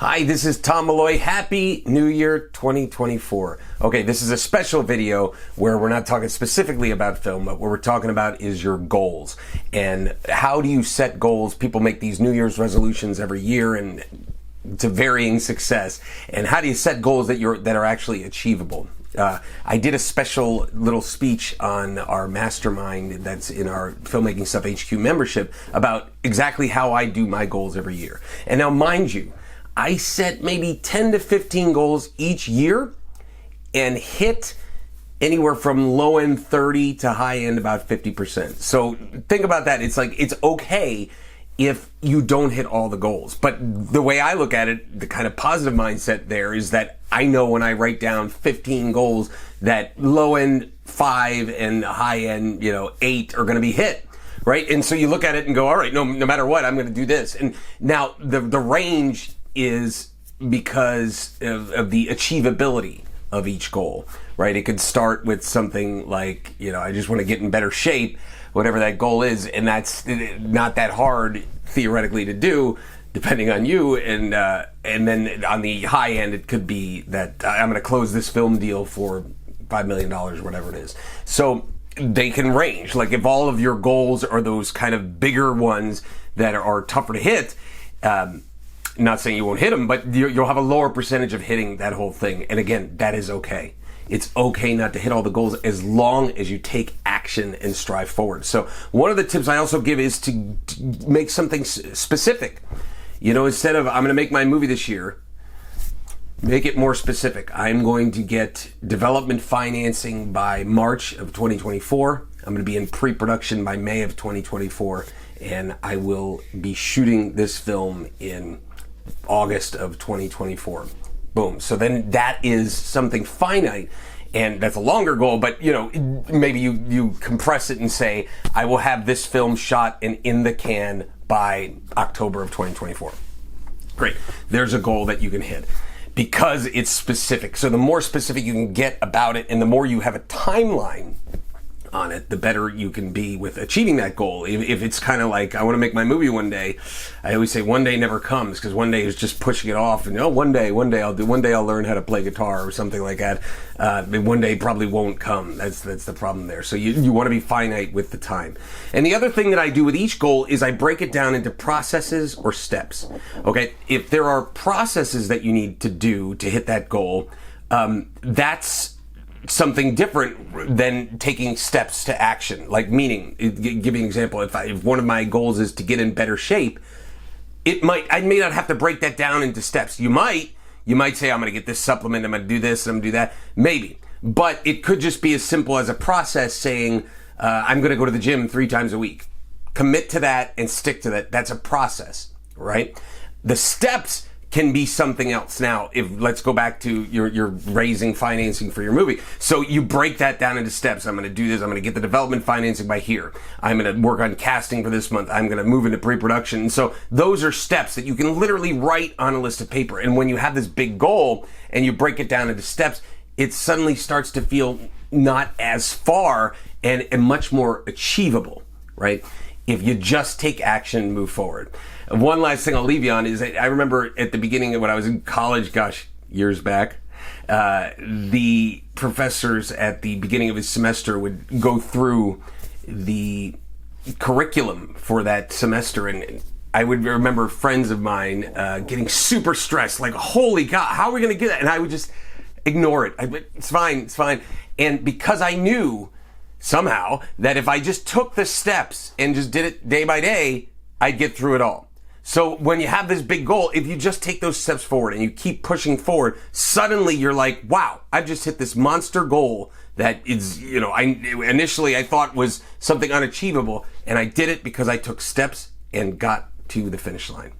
Hi, this is Tom Malloy. Happy New Year 2024. Okay, this is a special video where we're not talking specifically about film, but what we're talking about is your goals. And how do you set goals? People make these New Year's resolutions every year and to varying success. And how do you set goals that are actually achievable? I did a special little speech on our mastermind that's in our Filmmaking Stuff HQ membership about exactly how I do my goals every year. And now, mind you, I set maybe 10 to 15 goals each year and hit anywhere from low end 30 to high end about 50%. So think about that. It's like, it's okay if you don't hit all the goals. But the way I look at it, the kind of positive mindset there is that I know when I write down 15 goals that low end 5 and high end, 8 are going to be hit. Right. And so you look at it and go, all right, no matter what, I'm going to do this. And now the range is because of the achievability of each goal, right? It could start with something like, I just want to get in better shape, whatever that goal is, and that's not that hard theoretically to do, depending on you. And then on the high end, it could be that I'm going to close this film deal for $5 million, whatever it is. So they can range. Like if all of your goals are those kind of bigger ones that are tougher to hit, not saying you won't hit them, but you'll have a lower percentage of hitting that whole thing. And again, that is okay. It's okay not to hit all the goals as long as you take action and strive forward. So one of the tips I also give is to make something specific. Instead of, I'm going to make my movie this year, make it more specific. I'm going to get development financing by March of 2024. I'm going to be in pre-production by May of 2024. And I will be shooting this film in August of 2024. Boom. So then that is something finite, and that's a longer goal, but maybe you compress it and say, I will have this film shot and in the can by October of 2024. Great. There's a goal that you can hit because it's specific. So the more specific you can get about it and the more you have a timeline on it, the better you can be with achieving that goal. If it's kind of like, I want to make my movie one day, I always say one day never comes, because one day is just pushing it off, and one day I'll learn how to play guitar or something like that. One day probably won't come. That's the problem there. So you want to be finite with the time. And the other thing that I do with each goal is I break it down into processes or steps. Okay, if there are processes that you need to do to hit that goal, that's something different than taking steps to action. Like, meaning, give you an example. If one of my goals is to get in better shape, I may not have to break that down into steps. You might say, I'm going to get this supplement, I'm going to do this, I'm going to do that. Maybe. But it could just be as simple as a process saying, I'm going to go to the gym 3 times a week. Commit to that and stick to that. That's a process, right? The steps can be something else. Now, let's go back to your raising financing for your movie. So you break that down into steps. I'm going to do this. I'm going to get the development financing by here. I'm going to work on casting for this month. I'm going to move into pre-production. And so those are steps that you can literally write on a list of paper. And when you have this big goal and you break it down into steps, it suddenly starts to feel not as far and much more achievable, right? If you just take action and move forward. One last thing I'll leave you on is I remember at the beginning of when I was in college, years back, the professors at the beginning of his semester would go through the curriculum for that semester, and I would remember friends of mine getting super stressed, like, holy God, how are we going to get that? And I would just ignore it. It's fine. And because I knew somehow that if I just took the steps and just did it day by day, I'd get through it all. So when you have this big goal, if you just take those steps forward and you keep pushing forward, suddenly you're like, wow, I've just hit this monster goal that is, initially I thought was something unachievable, and I did it because I took steps and got to the finish line.